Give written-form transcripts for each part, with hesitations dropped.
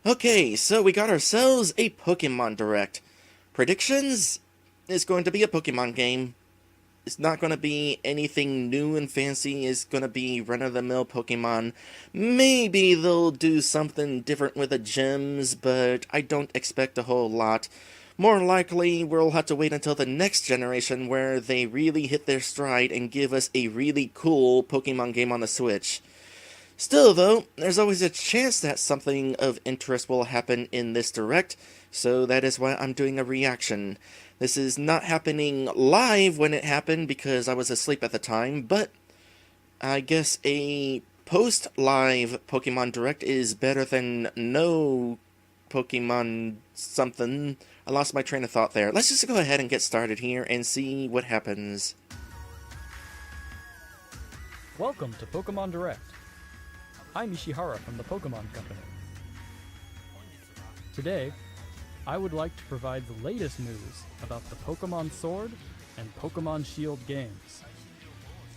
Okay, so we got ourselves a Pokemon Direct. Predictions? It's going to be a Pokemon game. It's not going to be anything new and fancy. It's going to be run-of-the-mill Pokemon. Maybe they'll do something different with the gyms, but I don't expect a whole lot. More likely, we'll have to wait until the next generation where they really hit their stride and give us a really cool Pokemon game on the Switch. Still, though, there's always a chance that something of interest will happen in this direct, so that is why I'm doing a reaction. This is not happening live when it happened because I was asleep at the time, but I guess a post-live Pokemon Direct is better than no Pokemon something. I lost my train of thought there. Let's just go ahead and get started here and see what happens. Welcome to Pokemon Direct. I'm Ishihara from the Pokemon Company. Today, I would like to provide the latest news about the Pokemon Sword and Pokemon Shield games.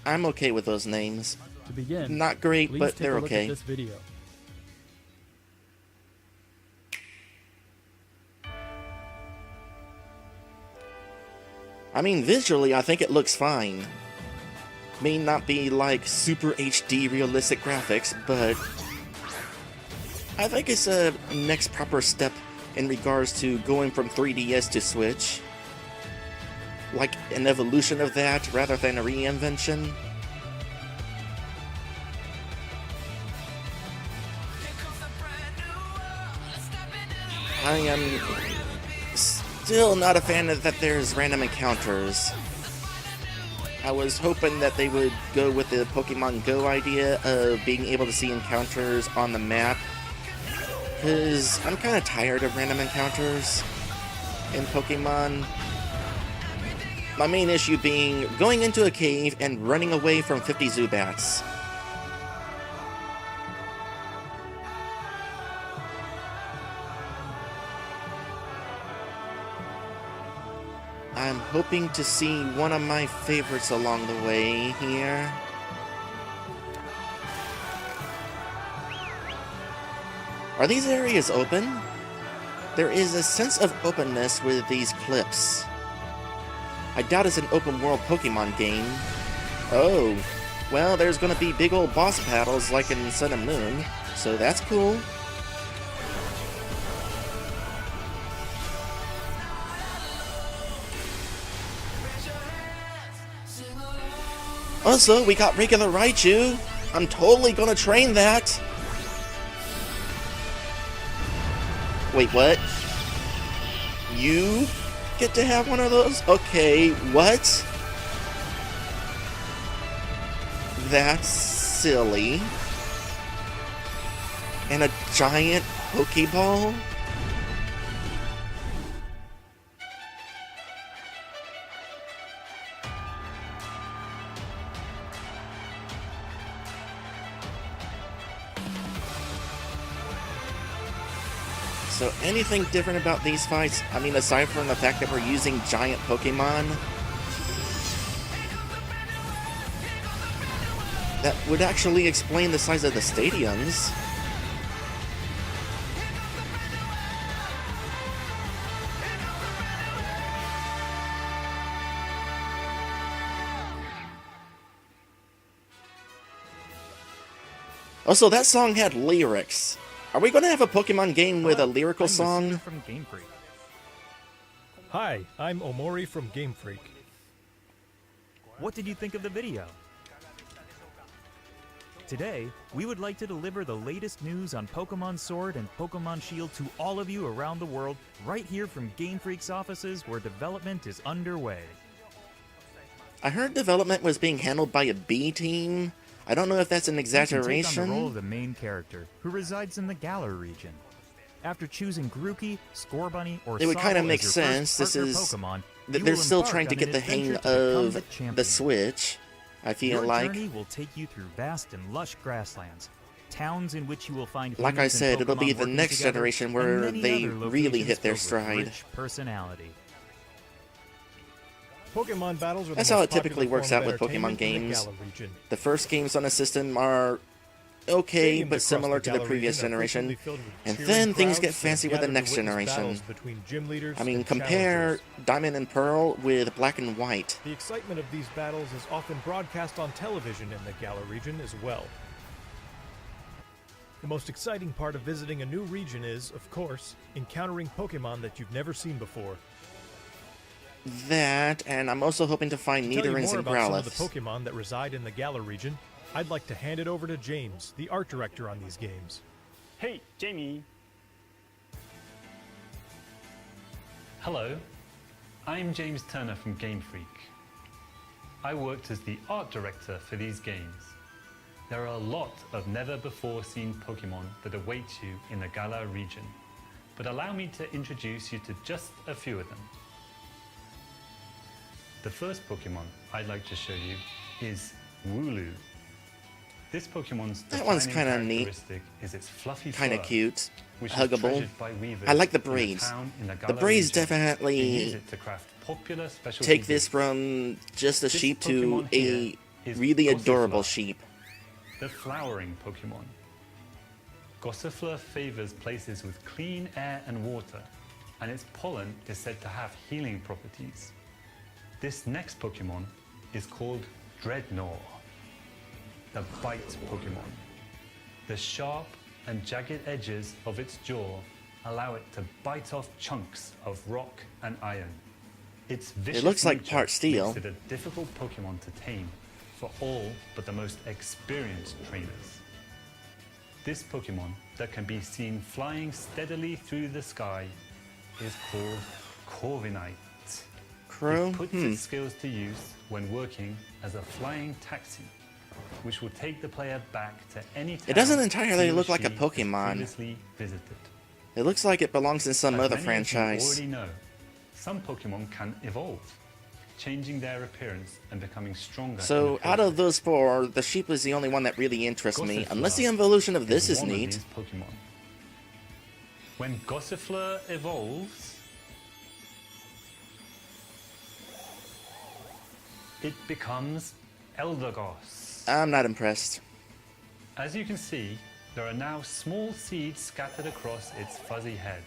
I'm okay with those names. To begin, Not great, please but take they're a look okay. at this video. I mean, visually, I think it looks fine. May not be like super HD realistic graphics, but I think it's a next proper step in regards to going from 3DS to Switch. Like an evolution of that rather than a reinvention. I am still not a fan of that there's random encounters. I was hoping that they would go with the Pokemon Go idea of being able to see encounters on the map, because I'm kind of tired of random encounters in Pokemon. My main issue being going into a cave and running away from 50 Zubats. I'm hoping to see one of my favorites along the way here. Are these areas open? There is a sense of openness with these clips. I doubt it's an open world Pokemon game. Oh, well, there's gonna be big old boss battles like in Sun and Moon, so that's cool. Also, we got regular Raichu. I'm totally gonna train that. Wait, what? You get to have one of those? Okay, what? That's silly. And a giant Pokeball? So anything different about these fights? I mean, aside from the fact that we're using giant Pokemon, that would actually explain the size of the stadiums. Also, that song had lyrics. Are we going to have a Pokemon game with a lyrical song? From Game Freak. Hi, I'm Omori from Game Freak. What did you think of the video? Today, we would like to deliver the latest news on Pokemon Sword and Pokemon Shield to all of you around the world, right here from Game Freak's offices where development is underway. I heard development was being handled by a B team. I don't know if that's an You can take on the role exaggeration. of the main character, who resides in the Galar region. After choosing Grookey, Scorbunny, or It would kind of Sobble make as your sense. first This partner is Pokemon, you they're will still embark trying to on get an the hang adventure to become of the champion. the Switch. I feel Your like, journey will take you through vast and lush grasslands, towns in which you will find like I humans and said, it'll be Pokemon the working next together, generation and where many they other really locations hit their filled with stride. rich personality. Pokemon battles are That's the how most it typically popular works form out of with Pokemon entertainment in the games. Galar region. The first games on the system are okay, Stadiums but across similar to the Galar previous region are generation. frequently filled with And cheering then things crowds get that fancy with the gather to next witness generation. battles between gym leaders I mean, and compare challengers. Diamond and Pearl with Black and White. The excitement of these battles is often broadcast on television in the Galar region as well. The most exciting part of visiting a new region is, of course, encountering Pokemon that you've never seen before. That, and I'm also hoping to find To tell you Nidorans more and about some of the Growlithes. Pokemon that reside in the Galar region, I'd like to hand it over to James, the art director on these games. Hey, Jamie. Hello, I'm James Turner from Game Freak. I worked as the art director for these games. There are a lot of never-before-seen Pokemon that await you in the Galar region, but allow me to introduce you to just a few of them. The first Pokemon I'd like to show you is Wooloo. This Pokemon's That one's defining kinda neat. characteristic is its fluffy Kinda fur, cute. which is Huggable. treasured by weavers I like the in a braids. town in The Galar braids region. They use definitely it to craft popular specialty take this goods. from just a This sheep to Pokemon a here is really adorable Gossifleur, sheep. the flowering Pokemon. Gossifleur favors places with clean air and water, and its pollen is said to have healing properties. This next Pokemon is called Dreadnought, the bite Pokemon. The sharp and jagged edges of its jaw allow it to bite off chunks of rock and iron. Its vicious looks like nature part steel. makes it a difficult Pokemon to tame for all but the most experienced trainers. This Pokemon that can be seen flying steadily through the sky is called Corviknight. Crow? It puts its skills to use when working as a flying taxi, which will take the player back to any town It doesn't entirely he or look like a she has Pokemon. previously visited. It looks like it belongs in some As other many of you franchise. already know, some Pokemon can evolve, changing their appearance and becoming stronger. So, in the out of process. those four, the sheep is the only one that really interests me, Gossifleur unless the evolution of this is one of neat. these Pokemon. When Gossifleur evolves, it becomes Eldegoss. I'm not impressed. As you can see, there are now small seeds scattered across its fuzzy head.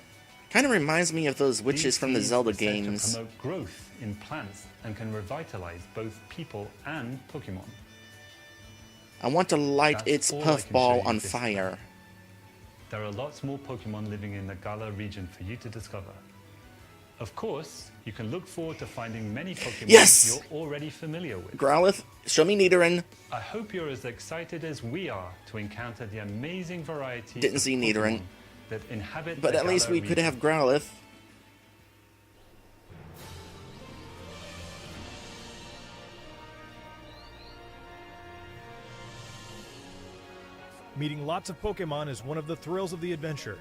Kind of reminds me of those These witches from the seeds Zelda are said to games. promote growth in plants and can revitalize both people and Pokemon. I want to light That's its all I can show puffball you on this time. fire. There are lots more Pokemon living in the Galar region for you to discover. Of course, you can look forward to finding many Pokemon Yes! you're already familiar with. Growlithe, show me Nidoran. I hope you're as excited as we are to encounter the amazing variety Didn't of see Pokemon Nidoran. that inhabit But the at least Galar we could region. have Growlithe. Meeting lots of Pokemon is one of the thrills of the adventure.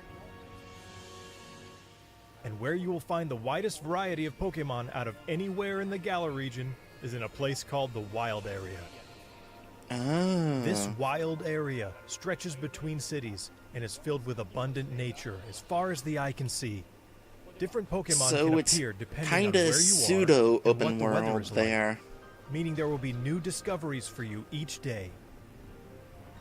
And where you will find the widest variety of Pokemon out of anywhere in the Galar region is in a place called the Wild Area. Ah. This wild area stretches between cities and is filled with abundant nature as far as the eye can see. Different Pokemon So can it's appear depending on kinda where you are pseudo and what open the weather world is like, there. meaning there will be new discoveries for you each day.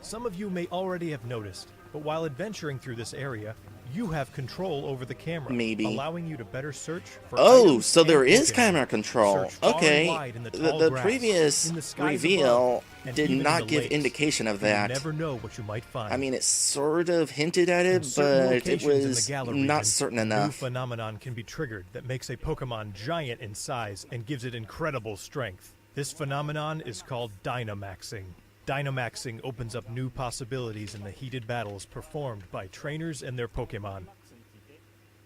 Some of you may already have noticed, but while adventuring through this area, you have control over the camera, Maybe. allowing you to better search for Oh, items so there and is Pokemon. camera control. Search far and Okay. wide in the The, tall the grass, previous in the skies reveal above, and did even in not the give lakes. indication of You that. never know what you might find. I mean, it sort of hinted at In it, certain but it locations in the was Galar not region, certain a new enough. phenomenon can be triggered that makes a Pokemon giant in size and gives it incredible strength. This phenomenon is called Dynamaxing. Dynamaxing opens up new possibilities in the heated battles performed by trainers and their Pokemon.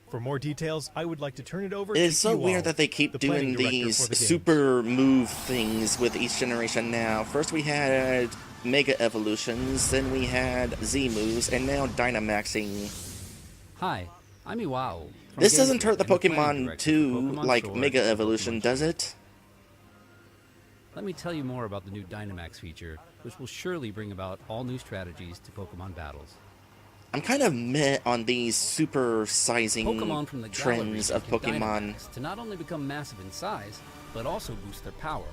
For more details, I would like to turn it over to It's so you weird all, that they keep the planning doing director these for the games. super move things with each generation now. First we had Mega Evolutions, then we had Z moves, and now Dynamaxing. Hi, I'm Iwao. from This Game doesn't hurt the Gear and planning Pokemon director for 2 Pokemon like Sword Mega and Evolution, Pokemon does Shield. it? Let me tell you more about the new Dynamax feature, which will surely bring about all new strategies to Pokemon battles. I'm kind of meh on these super sizing Pokemon from the Galar trends region of can Pokemon. Dynamax to not only become massive in size, but also boost their power.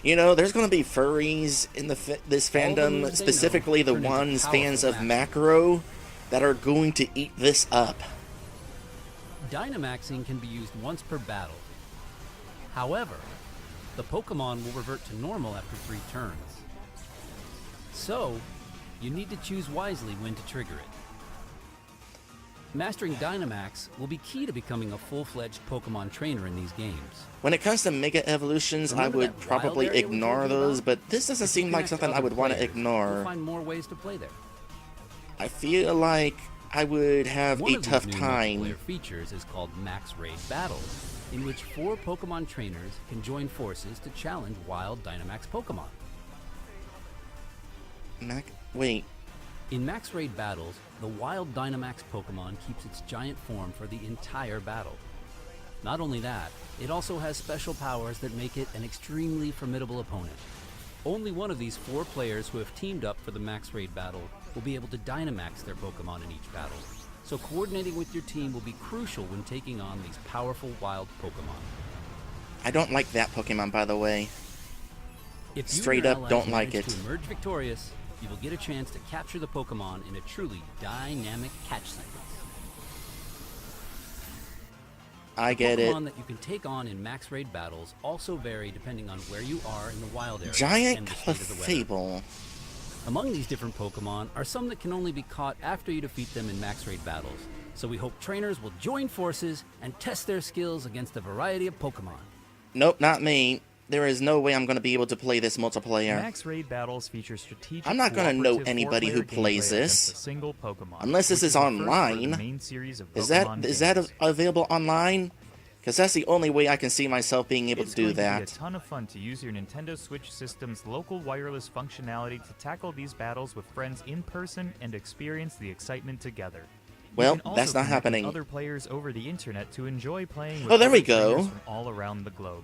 You know, there's going to be furries in this All the fandom, moves they specifically know the turn into ones fans powerful of matches. Macro, that are going to eat this up. Dynamaxing can be used once per battle. However, the Pokemon will revert to normal after 3 turns. So, you need to choose wisely when to trigger it. Mastering Dynamax will be key to becoming a full-fledged Pokemon trainer in these games. When it comes to Mega Evolutions, I Remember would that wild probably area we're ignore talking those, about? but this doesn't If you seem like connect to something I other would want to players, ignore. You'll find more ways to play there. I feel like I would have One a of tough these new time. multiplayer features is called Max Raid Battles, in which 4 Pokemon trainers can join forces to challenge wild Dynamax Pokemon. Wait, In Max Raid Battles, the wild Dynamax Pokemon keeps its giant form for the entire battle. Not only that, it also has special powers that make it an extremely formidable opponent. Only one of these 4 players who have teamed up for the Max Raid battle will be able to Dynamax their Pokemon in each battle, so coordinating with your team will be crucial when taking on these powerful wild Pokemon. I don't like that Pokemon, by the way. If you Straight and your up, allies don't like manage it. to emerge victorious, you will get a chance to capture the Pokemon in a truly dynamic catch sequence. I get it. Pokemon that you can take on in Max Raid battles also vary depending on where you are in the wild area Giant and the state of the weather. Clefable. Among these different Pokemon are some that can only be caught after you defeat them in Max Raid battles, so we hope trainers will join forces and test their skills against a variety of Pokemon. Nope, not me. There is no way I'm going to be able to play this multiplayer. Max Raid battles feature strategic. I'm not gonna know cooperative anybody who four-player plays gameplay this. against a single Pokemon, Unless this which is the first for the online. main series of Is Pokemon that games. available online? Because that's the only way I can see myself being able It's to do going to be a that. ton of fun to use your Nintendo Switch system's local wireless functionality to tackle these battles with friends in person and experience the excitement together. You Well, can also that's not connect with happening. Other players over the internet to enjoy playing with Oh, there we other trainers go. from all around the globe.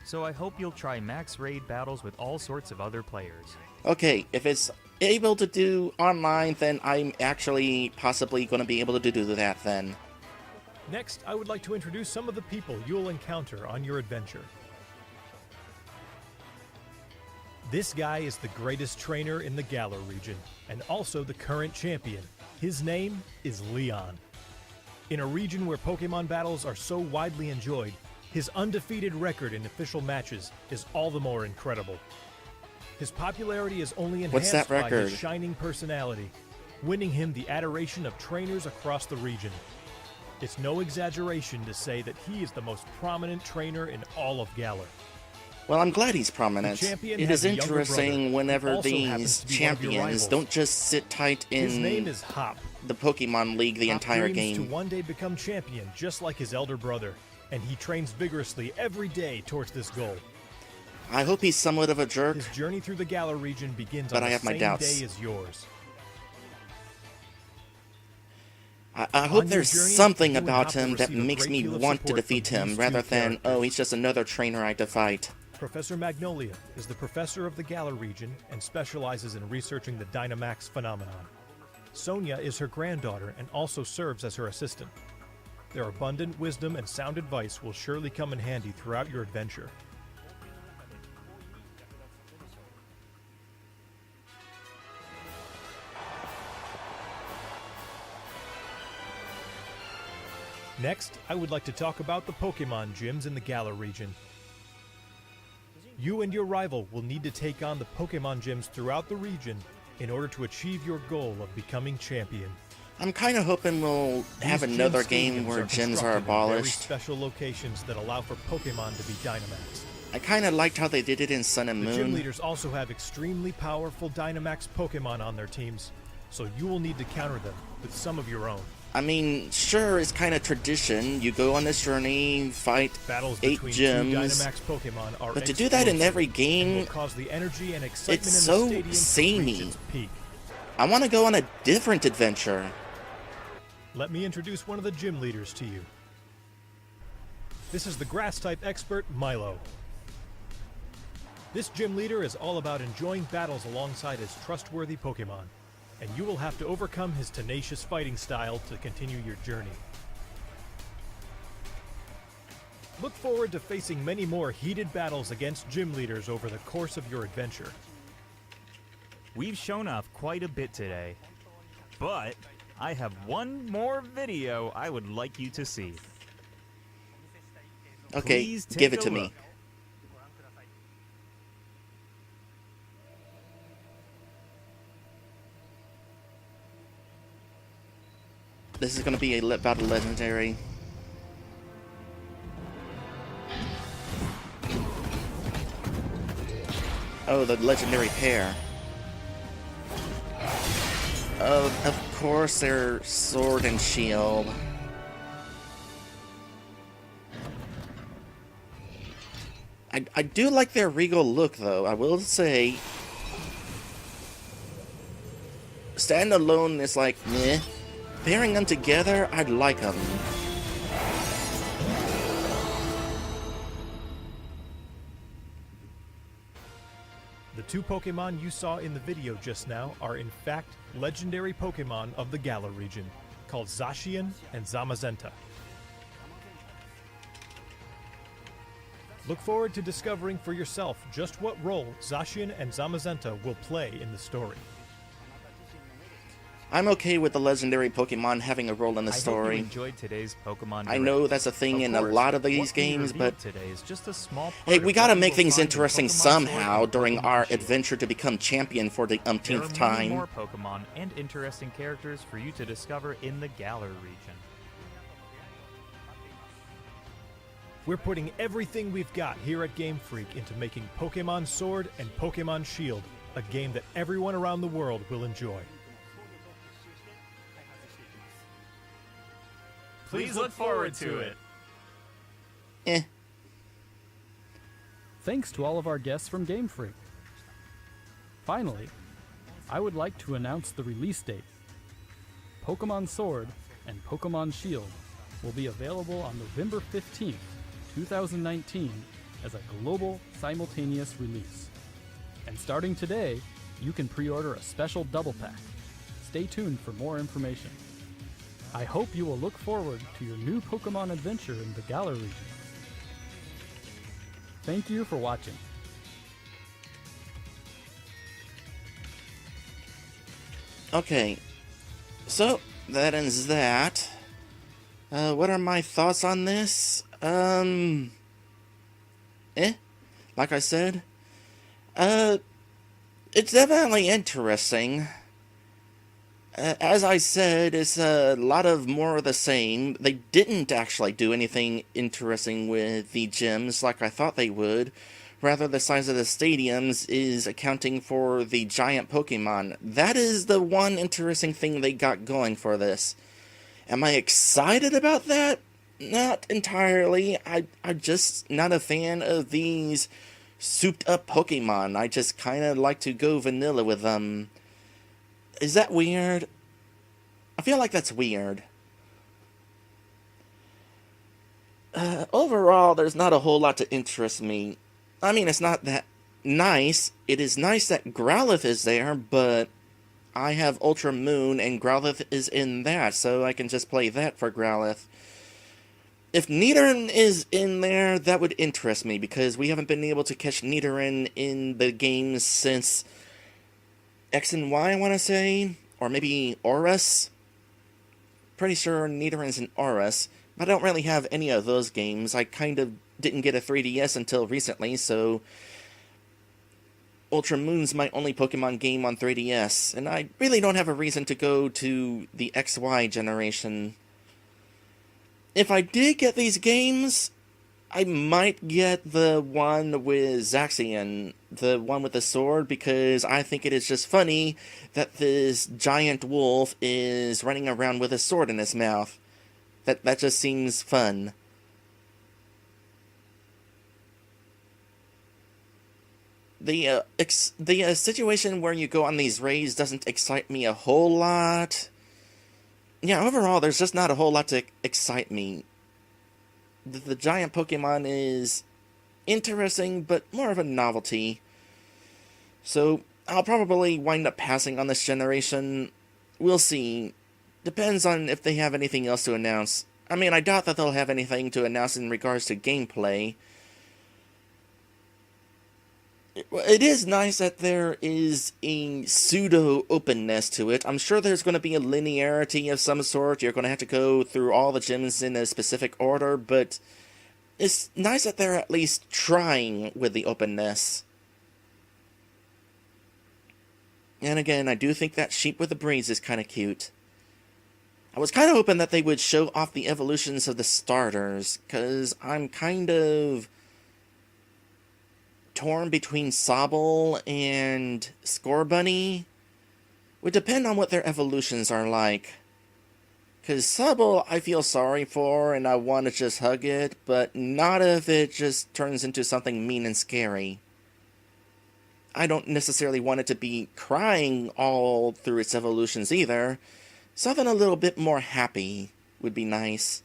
So I hope you'll try Max Raid battles with all sorts of other players. Okay, if it's able to do online, then I'm actually possibly going to be able to do that then. Next, I would like to introduce some of the people you'll encounter on your adventure. This guy is the greatest trainer in the Galar region, and also the current champion. His name is Leon. In a region where Pokemon battles are so widely enjoyed, his undefeated record in official matches is all the more incredible. His popularity is only What's enhanced that by record? his shining personality, winning him the adoration of trainers across the region. It's no exaggeration to say that he is the most prominent trainer in all of Galar. Well, I'm glad he's prominent. The champion It has is a younger interesting brother who whenever also happens these to be one of your champions rivals. don't just sit tight His name in is Hop. the Pokemon League the Hop entire dreams to game. one day become champion, just like his elder brother, and he trains vigorously every day towards this goal. I hope he's somewhat of a jerk. His journey through the Galar region begins But on I the have my same doubts. day as yours. I hope On your there's journey, something you and about Hop will him that receive a makes great me deal of want to support defeat from him, these rather two than, oh, characters. he's just another trainer I have to fight. Professor Magnolia is the professor of the Galar region and specializes in researching the Dynamax phenomenon. Sonia is her granddaughter and also serves as her assistant. Their abundant wisdom and sound advice will surely come in handy throughout your adventure. Next, I would like to talk about the Pokemon gyms in the Galar region. You and your rival will need to take on the Pokemon gyms throughout the region in order to achieve your goal of becoming champion. I'm kind of hoping we'll have These another gym game stadiums where gyms are constructed in very abolished. special locations that allow for Pokemon to be Dynamaxed. I kind of liked how they did it in Sun and The gym Moon. leaders also have extremely powerful Dynamax Pokemon on their teams, so you will need to counter them with some of your own. I mean, sure, it's kind of tradition. You go on this journey, fight Battles 8 between two gyms, Dynamax Pokemon are but to do that in explosive every and will game, cause the energy and excitement it's in the so stadium to reach samey. its peak. I want to go on a different adventure. Let me introduce one of the gym leaders to you. This is the grass-type expert, Milo. This gym leader is all about enjoying battles alongside his trustworthy Pokemon, and you will have to overcome his tenacious fighting style to continue your journey. Look forward to facing many more heated battles against gym leaders over the course of your adventure. We've shown off quite a bit today, but I have one more video I would like you to see. Okay, Please take give it a to look. me. This is going to be about a legendary. Oh, the legendary pair. Oh, of course, they're sword and shield. I do like their regal look, though. I will say, standalone is like, meh. Pairing them together, I'd like them. The two Pokemon you saw in the video just now are in fact legendary Pokemon of the Galar region, called Zacian and Zamazenta. Look forward to discovering for yourself just what role Zacian and Zamazenta will play in the story. I'm okay with the legendary Pokemon having a role in the I hope story. you enjoyed today's Pokemon I Direct. know that's a thing in a course, lot of these what we games, revealed but today is just a small hey, part we of gotta what make will things find in interesting Pokemon Sword somehow and during Pokemon our Shield. adventure to become champion for the There umpteenth are many time. more Pokemon and interesting characters for you to discover in the Galar region. We're putting everything we've got here at Game Freak into making Pokemon Sword and Pokemon Shield a game that everyone around the world will enjoy. Please look forward to it. Eh. Thanks to all of our guests from Game Freak. Finally, I would like to announce the release date. Pokemon Sword and Pokemon Shield will be available on November 15th, 2019 as a global simultaneous release. And starting today, you can pre-order a special double pack. Stay tuned for more information. I hope you will look forward to your new Pokemon adventure in the Galar region. Thank you for watching. Okay, so that ends that. What are my thoughts on this? Like I said, it's definitely interesting. As I said, it's a lot of more of the same. They didn't actually do anything interesting with the gyms like I thought they would. Rather, the size of the stadiums is accounting for the giant Pokemon. That is the one interesting thing they got going for this. Am I excited about that? Not entirely. I'm just not a fan of these souped-up Pokemon. I just kind of like to go vanilla with them. Is that weird? I feel like that's weird. Overall, there's not a whole lot to interest me. I mean, it's not that nice. It is nice that Growlithe is there, but I have Ultra Moon, and Growlithe is in that, so I can just play that for Growlithe. If Nidoran is in there, that would interest me, because we haven't been able to catch Nidoran in the games since X and Y, I want to say, or maybe Aurus. Pretty sure Nidoran's in Aurus, but I don't really have any of those games. I kind of didn't get a 3DS until recently, so Ultra Moon's my only Pokemon game on 3DS, and I really don't have a reason to go to the XY generation. If I did get these games, I might get the one with Zacian, the one with the sword, because I think it is just funny that this giant wolf is running around with a sword in his mouth. That just seems fun. The situation where you go on these raids doesn't excite me a whole lot. Yeah, overall, there's just not a whole lot to excite me. The giant Pokemon is interesting, but more of a novelty. So, I'll probably wind up passing on this generation. We'll see. Depends on if they have anything else to announce. I mean, I doubt that they'll have anything to announce in regards to gameplay. It is nice that there is a pseudo-openness to it. I'm sure there's going to be a linearity of some sort. You're going to have to go through all the gyms in a specific order, but it's nice that they're at least trying with the openness. And again, I do think that sheep with the braids is kind of cute. I was kind of hoping that they would show off the evolutions of the starters, because I'm kind of torn between Sobble and Scorbunny. Would depend on what their evolutions are like. Because Sobble I feel sorry for and I want to just hug it, but not if it just turns into something mean and scary. I don't necessarily want it to be crying all through its evolutions either. Something a little bit more happy would be nice.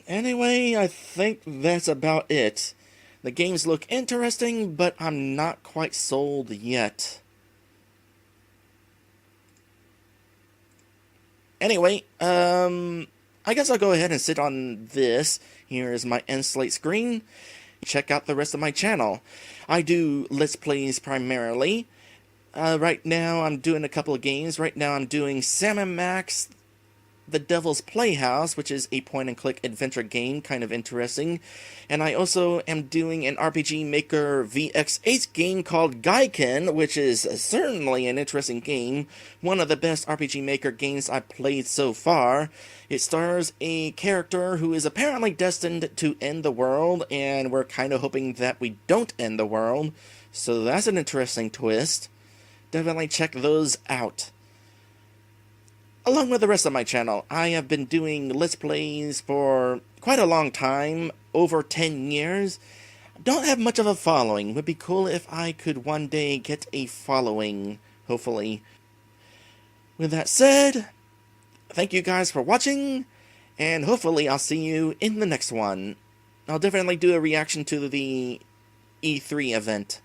Anyway, I think that's about it. The games look interesting, but I'm not quite sold yet. Anyway, I guess I'll go ahead and sit on this. Here is my end slate screen. Check out the rest of my channel. I do Let's Plays primarily. Right now I'm doing a couple of games. Right now I'm doing Sam & Max The Devil's Playhouse, which is a point-and-click adventure game, kind of interesting. And I also am doing an RPG Maker VX8 game called Gaiken, which is certainly an interesting game. One of the best RPG Maker games I've played so far. It stars a character who is apparently destined to end the world, and we're kind of hoping that we don't end the world. So that's an interesting twist. Definitely check those out. Along with the rest of my channel, I have been doing Let's Plays for quite a long time, over 10 years. Don't have much of a following. Would be cool if I could one day get a following, hopefully. With that said, thank you guys for watching, and hopefully I'll see you in the next one. I'll definitely do a reaction to the E3 event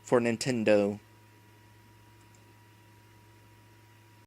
for Nintendo.